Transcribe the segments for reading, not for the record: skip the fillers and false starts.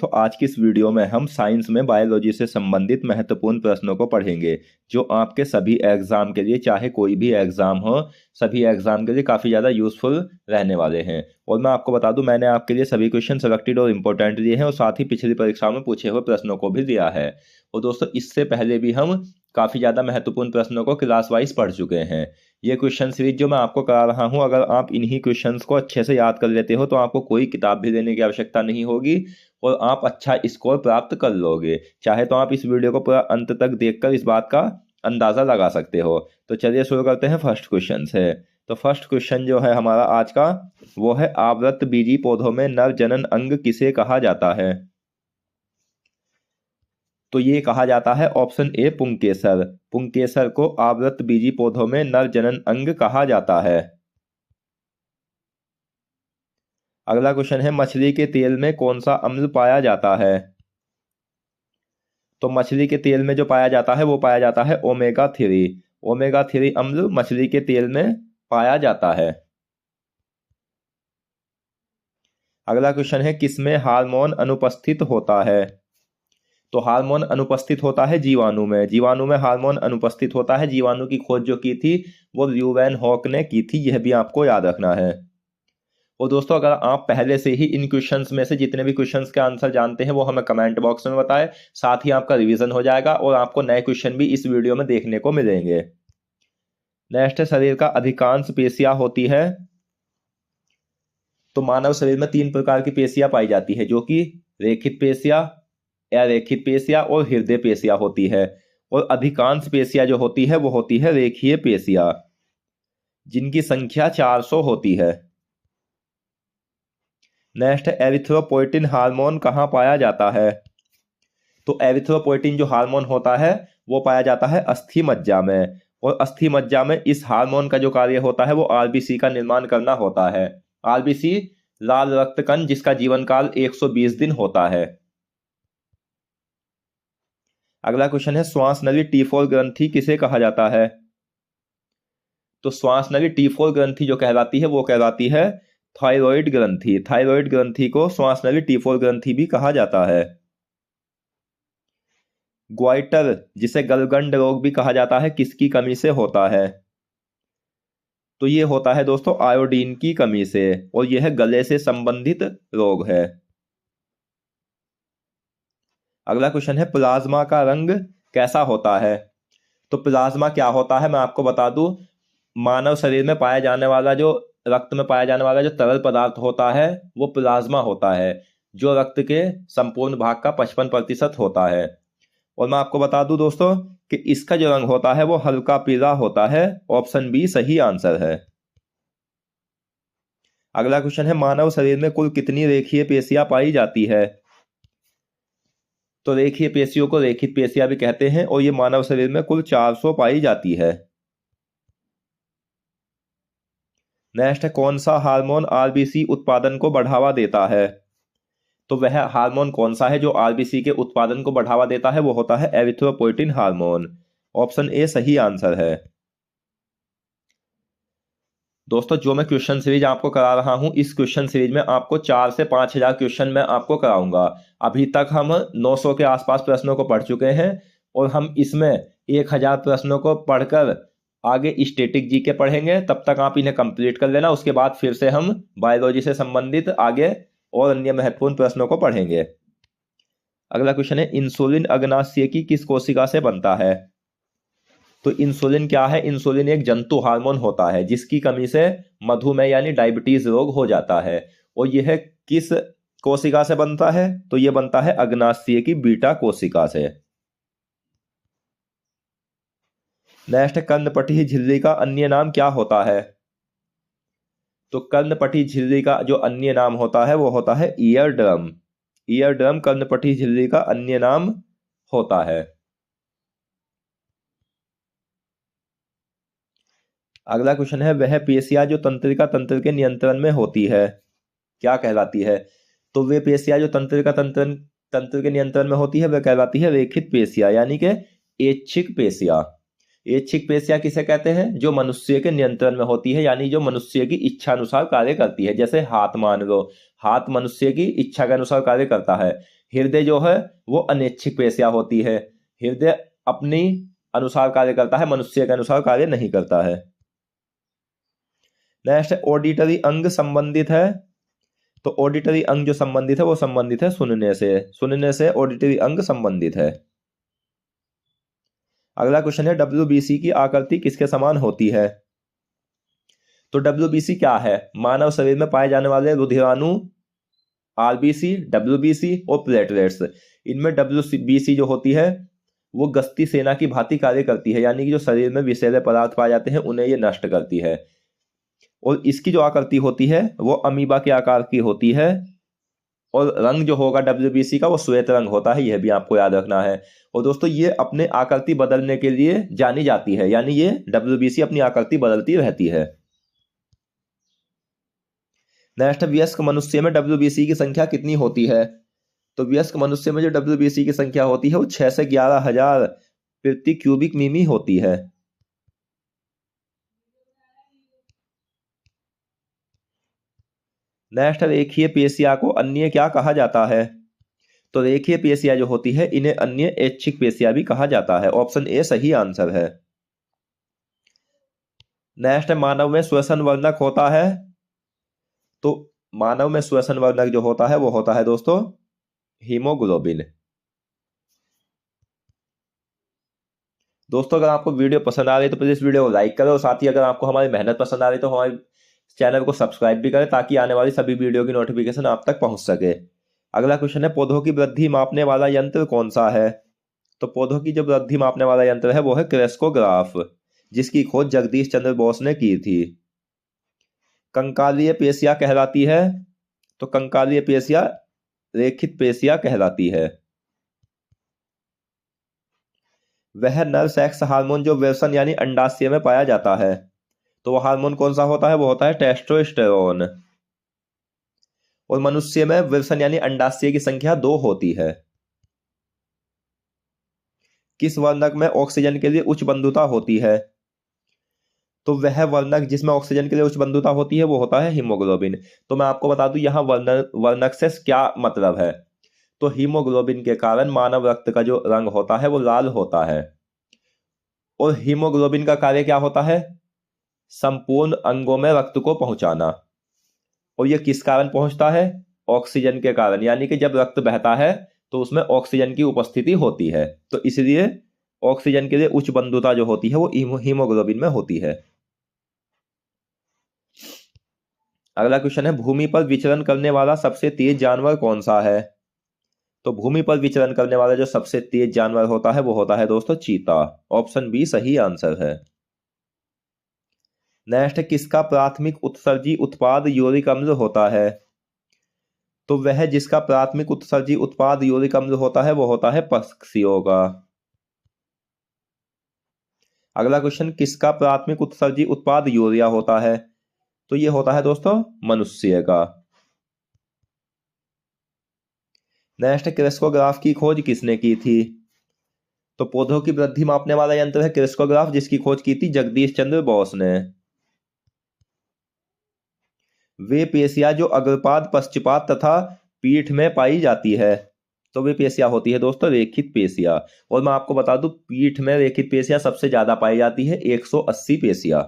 दोस्तों आज की इस वीडियो में हम साइंस में बायोलॉजी से संबंधित महत्वपूर्ण प्रश्नों को पढ़ेंगे जो आपके सभी एग्जाम के लिए, चाहे कोई भी एग्जाम हो, सभी एग्जाम के लिए काफ़ी ज़्यादा यूजफुल रहने वाले हैं। और मैं आपको बता दूं, मैंने आपके लिए सभी क्वेश्चन सेलेक्टेड और इंपॉर्टेंट दिए हैं और साथ ही पिछली परीक्षा में पूछे हुए प्रश्नों को भी दिया है। और दोस्तों इससे पहले भी हम काफ़ी ज़्यादा महत्वपूर्ण प्रश्नों को क्लास वाइज पढ़ चुके हैं। ये क्वेश्चन सीरीज जो मैं आपको करा रहा हूँ, अगर आप इन्हीं क्वेश्चंस को अच्छे से याद कर लेते हो तो आपको कोई किताब भी लेने की आवश्यकता नहीं होगी और आप अच्छा स्कोर प्राप्त कर लोगे। चाहे तो आप इस वीडियो को पूरा अंत तक देखकर इस बात का अंदाजा लगा सकते हो। तो चलिए शुरू करते हैं फर्स्ट क्वेश्चन से। तो फर्स्ट क्वेश्चन जो है हमारा आज का, वो है आवृतबीजी पौधों में नर जनन अंग किसे कहा जाता है? तो ये कहा जाता है ऑप्शन ए पुंकेसर। पुंकेसर को आवृतबीजी पौधों में नर जनन अंग कहा जाता है। अगला क्वेश्चन है मछली के तेल में कौन सा अम्ल पाया जाता है? तो मछली के तेल में जो पाया जाता है वो पाया जाता है ओमेगा 3। ओमेगा 3 अम्ल मछली के तेल में पाया जाता है। अगला क्वेश्चन है किसमें हार्मोन अनुपस्थित होता है? तो हार्मोन अनुपस्थित होता है जीवाणु में। जीवाणु में हार्मोन अनुपस्थित होता है। जीवाणु की खोज जो की थी वो ल्यू वैन हॉक ने की थी, यह भी आपको याद रखना है। और दोस्तों अगर आप पहले से ही इन क्वेश्चंस में से जितने भी क्वेश्चंस के आंसर जानते हैं वो हमें कमेंट बॉक्स में बताएं, साथ ही आपका रिवीजन हो जाएगा और आपको नए क्वेश्चन भी इस वीडियो में देखने को मिलेंगे। नेक्स्ट, शरीर का अधिकांश पेशियां होती है। तो मानव शरीर में 3 प्रकार की पेशियां पाई जाती है, जो कि रेखित पेशियां, अरेखित पेशियां और हृदय पेशियां होती है। और अधिकांश पेशियां जो होती है वो होती है रेखीय पेशियां, जिनकी संख्या 400 होती है। नेक्स्ट, एरिथ्रोपोइटिन हार्मोन कहाँ पाया जाता है? तो एरिथ्रोपोइटिन जो हार्मोन होता है वो पाया जाता है अस्थि मज्जा में। और अस्थि मज्जा में इस हार्मोन का जो कार्य होता है वो आरबीसी का निर्माण करना होता है। आरबीसी लाल रक्त कण, जिसका जीवन काल 120 दिन होता है। अगला क्वेश्चन है श्वास नली T4 ग्रंथि किसे कहा जाता है? तो श्वास नली T4 ग्रंथि जो कहलाती है वो कहलाती है थायराइड ग्रंथि। थायराइड ग्रंथि को श्वास नली T4 ग्रंथि भी कहा जाता है। ग्वाइटर, जिसे गलगंड रोग भी कहा जाता है, किसकी कमी से होता है? तो ये होता है दोस्तों आयोडीन की कमी से, और यह गले से संबंधित रोग है। अगला क्वेश्चन है प्लाज्मा का रंग कैसा होता है? तो प्लाज्मा क्या होता है मैं आपको बता दूं, मानव शरीर में पाया जाने वाला जो रक्त में पाया जाने वाला जो तरल पदार्थ होता है वो प्लाज्मा होता है, जो रक्त के संपूर्ण भाग का 55% होता है। और मैं आपको बता दूं दोस्तों कि इसका जो रंग होता है वो हल्का पीला होता है। ऑप्शन बी सही आंसर है। अगला क्वेश्चन है मानव शरीर में कुल कितनी रेखीय पेशियां पाई जाती है? तो रेखीय पेशियों को रेखित पेशियां भी कहते हैं और ये मानव शरीर में कुल 400 पाई जाती है। नेक्स्ट है कौन सा हार्मोन आरबीसी उत्पादन को बढ़ावा देता है? तो वह हार्मोन कौन सा है जो आरबीसी के उत्पादन को बढ़ावा देता है? वो होता है एरिथ्रोपोइटिन हार्मोन। ऑप्शन ए सही आंसर है। दोस्तों जो मैं क्वेश्चन सीरीज आपको करा रहा हूं, इस क्वेश्चन सीरीज में आपको 4 से 5,000 क्वेश्चन मैं आपको कराऊंगा। अभी तक हम 900 के आसपास प्रश्नों को पढ़ चुके हैं और हम इसमें 1000 प्रश्नों को पढ़कर आगे स्टैटिक जीके पढ़ेंगे। तब तक आप इन्हें कंप्लीट कर लेना, उसके बाद फिर से हम बायोलॉजी से संबंधित आगे और अन्य महत्वपूर्ण प्रश्नों को पढ़ेंगे। अगला क्वेश्चन है इंसुलिन अग्नाशय की किस कोशिका से बनता है? तो इंसुलिन क्या है? इंसुलिन एक जंतु हार्मोन होता है जिसकी कमी से मधुमेह यानी डायबिटीज रोग हो जाता है। और यह किस कोशिका से बनता है? तो यह बनता है अग्नाशय की बीटा कोशिका से। नेक्स्ट, कर्णपटी झिल्ली का अन्य नाम क्या होता है? तो कर्णपटी झिल्ली का जो अन्य नाम होता है वो होता है ईयर ड्रम। ईयर ड्रम कर्णपटी झिल्ली का अन्य नाम होता है। अगला क्वेश्चन है वह पेशियां जो तंत्रिका तंत्र के नियंत्रण में होती है क्या कहलाती है? तो वे पेशियां जो तंत्रिका तंत्र के नियंत्रण में होती है वह कहलाती है रेखित पेशियां, यानी कि ऐच्छिक पेशियां। ऐच्छिक पेशियां किसे कहते हैं? जो मनुष्य के नियंत्रण में होती है, यानी जो मनुष्य की इच्छा अनुसार कार्य करती है। जैसे हाथ मान लो, हाथ मनुष्य की इच्छा के अनुसार कार्य करता है, हृदय जो है वो अनैच्छिक पेशिया होती है। हृदय अपनी अनुसार कार्य करता है, मनुष्य के अनुसार कार्य नहीं करता है। नेक्स्ट, ऑडिटरी अंग संबंधित है। तो ऑडिटरी अंग जो संबंधित है वो संबंधित है सुनने से। सुनने से ऑडिटरी अंग संबंधित है। अगला क्वेश्चन है, डब्ल्यूबीसी की आकृति किसके समान होती है? तो डब्ल्यूबीसी क्या है? मानव शरीर में पाए जाने वाले रुधिराणु, आरबीसी, डब्ल्यूबीसी और प्लेटलेट्स। इनमें डब्ल्यूबीसी जो होती है वो गश्ती सेना की भांति कार्य करती है, यानी कि जो शरीर में विषैले पदार्थ पाए जाते हैं उन्हें ये नष्ट करती है। और इसकी जो आकृति होती है वो अमीबा के आकार की होती है। और रंग जो होगा डब्ल्यूबीसी का वो श्वेत रंग होता है, यह भी आपको याद रखना है। और दोस्तों ये अपने आकृति बदलने के लिए जानी जाती है, यानी ये डब्ल्यूबीसी अपनी आकृति बदलती रहती है। नेक्स्ट, वयस्क मनुष्य में डब्ल्यूबीसी की संख्या कितनी होती है? तो वयस्क मनुष्य में जो डब्ल्यूबीसी की संख्या होती है वो 6 से 11,000 प्रति क्यूबिक मिमी होती है। नेक्स्ट, रेखीय पेशिया को अन्य क्या कहा जाता है? तो रेखीय पेशिया जो होती है इन्हें अन्य ऐच्छिक पेशिया भी कहा जाता है। ऑप्शन ए सही आंसर है। नेक्स्ट, मानव में श्वसन वर्णक होता है। तो मानव में श्वसन वर्णक जो होता है वो होता है दोस्तों हीमोग्लोबिन। दोस्तों अगर आपको वीडियो पसंद आ रही है तो प्लीज वीडियो को लाइक करो, और साथ ही अगर आपको हमारी मेहनत पसंद आ रही है तो हमारे चैनल को सब्सक्राइब भी करें ताकि आने वाली सभी वीडियो की नोटिफिकेशन आप तक पहुंच सके। अगला क्वेश्चन है, पौधों की वृद्धि मापने वाला यंत्र कौन सा है? तो पौधों की जो वृद्धि मापने वाला यंत्र है वो है क्रेस्कोग्राफ, जिसकी खोज जगदीश चंद्र बोस ने की थी। कंकालीय पेशिया कहलाती है। तो कंकालीय पेशिया रेखित पेशिया कहलाती है। वह नर सेक्स हार्मोन जो वृषण यानी अंडाशय में पाया जाता है, तो वह हार्मोन कौन सा होता है? वो होता है टेस्टोस्टेरोन। और मनुष्य में वृषण यानी अंडाशय की संख्या 2 होती है। किस वर्णक में ऑक्सीजन के लिए उच्च बंधुता होती है? तो वह वर्णक जिसमें ऑक्सीजन के लिए उच्च बंधुता होती है वो होता है हीमोग्लोबिन। तो मैं आपको बता दूं यहाँ वर्णक से क्या मतलब है। तो हीमोग्लोबिन के कारण मानव रक्त का जो रंग होता है वो लाल होता है। और हीमोग्लोबिन का कार्य क्या होता है? संपूर्ण अंगों में रक्त को पहुंचाना। और यह किस कारण पहुंचता है? ऑक्सीजन के कारण, यानी कि जब रक्त बहता है तो उसमें ऑक्सीजन की उपस्थिति होती है, तो इसलिए ऑक्सीजन के लिए उच्च बंधुता जो होती है वो हीमोग्लोबिन में होती है। अगला क्वेश्चन है, भूमि पर विचरण करने वाला सबसे तेज जानवर कौन सा है? तो भूमि पर विचरण करने वाला जो सबसे तेज जानवर होता है वो होता है दोस्तों चीता। ऑप्शन बी सही आंसर है। नेक्स्ट, किसका प्राथमिक उत्सर्जी उत्पाद यूरिक अम्ल होता है? तो वह जिसका प्राथमिक उत्सर्जी उत्पाद यूरिक अम्ल होता है वो होता है पक्षियों का। अगला क्वेश्चन, किसका प्राथमिक उत्सर्जी उत्पाद यूरिया होता है? तो ये होता है दोस्तों मनुष्य का। नेक्स्ट, क्रेस्कोग्राफ की खोज किसने की थी? तो पौधों की वृद्धि मापने वाला यंत्र है क्रेस्कोग्राफ, जिसकी खोज की थी जगदीश चंद्र बोस ने। वे पेशिया जो अग्रपाद, पश्चपाद तथा पीठ में पाई जाती है, तो वे पेशिया होती है दोस्तों रेखित पेशिया। और मैं आपको बता दूं पीठ में रेखित पेशिया सबसे ज्यादा पाई जाती है, 180 पेशिया।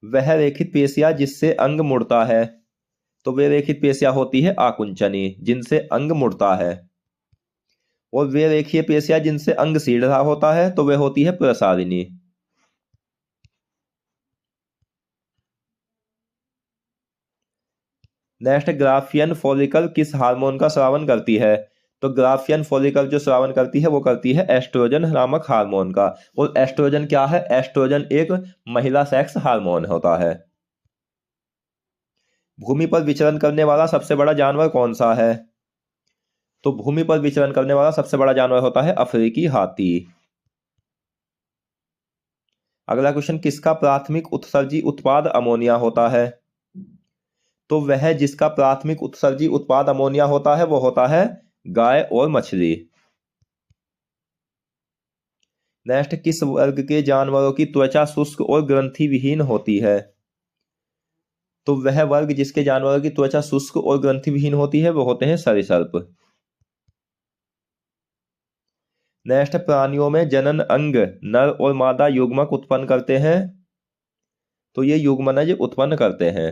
वह रेखित पेशिया जिससे अंग मुड़ता है, तो वे रेखित पेशिया होती है आकुंचनी, जिनसे अंग मुड़ता है। और वे रेखीय पेशिया जिनसे अंग सीधा होता है तो वे होती है प्रसारिणी। नेक्स्ट, ग्राफियन फॉलिकल किस हार्मोन का स्रावन करती है? तो ग्राफियन फॉलिकल जो स्रावन करती है वो करती है एस्ट्रोजन नामक हार्मोन का। और एस्ट्रोजन क्या है? एस्ट्रोजन एक महिला सेक्स हार्मोन होता है। भूमि पर विचरण करने वाला सबसे बड़ा जानवर कौन सा है? तो भूमि पर विचरण करने वाला सबसे बड़ा जानवर होता है अफ्रीकी हाथी। अगला क्वेश्चन, किसका प्राथमिक उत्सर्जी उत्पाद अमोनिया होता है? तो वह जिसका प्राथमिक उत्सर्जी उत्पाद अमोनिया होता है वो होता है गाय और मछली। नेक्स्ट, किस वर्ग के जानवरों की त्वचा शुष्क और ग्रंथि विहीन होती है? तो वह वर्ग जिसके जानवरों की त्वचा शुष्क और ग्रंथि विहीन होती है वो होते हैं सरीसृप। नेक्स्ट, प्राणियों में जनन अंग नर और मादा युग्मक उत्पन्न करते हैं, तो ये युग्मनज उत्पन्न करते हैं।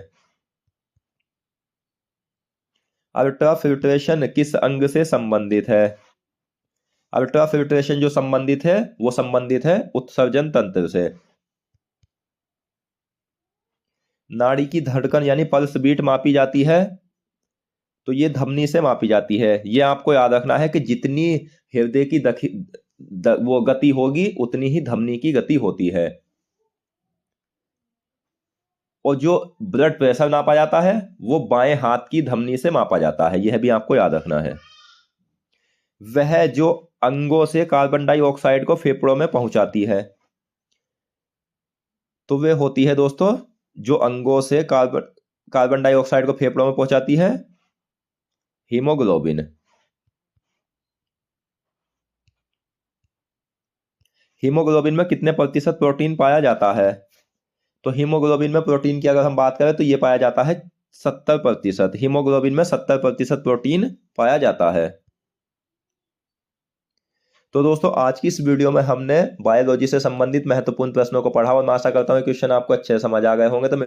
अल्ट्रा फिल्ट्रेशन किस अंग से संबंधित है? अल्ट्रा फिल्ट्रेशन जो संबंधित है वो संबंधित है उत्सर्जन तंत्र से। नाड़ी की धड़कन यानी पल्स बीट मापी जाती है, तो ये धमनी से मापी जाती है। ये आपको याद रखना है कि जितनी हृदय की वो गति होगी उतनी ही धमनी की गति होती है। और जो ब्लड प्रेशर नापा जाता है वो बाएं हाथ की धमनी से मापा जाता है, यह भी आपको याद रखना है। वह जो अंगों से कार्बन डाइऑक्साइड को फेफड़ों में पहुंचाती है, तो वह होती है दोस्तों जो अंगों से कार्बन डाइऑक्साइड को फेफड़ों में पहुंचाती है, हीमोग्लोबिन। हीमोग्लोबिन में कितने प्रतिशत प्रोटीन पाया जाता है? तो हीमोग्लोबिन में प्रोटीन की अगर हम बात करें तो ये पाया जाता है 70%। हीमोग्लोबिन में 70% प्रोटीन पाया जाता है। तो दोस्तों आज की इस वीडियो में हमने बायोलॉजी से संबंधित महत्वपूर्ण प्रश्नों को पढ़ा और मैं आशा करता हूँ क्वेश्चन आपको अच्छे से समझ आ गए होंगे। तो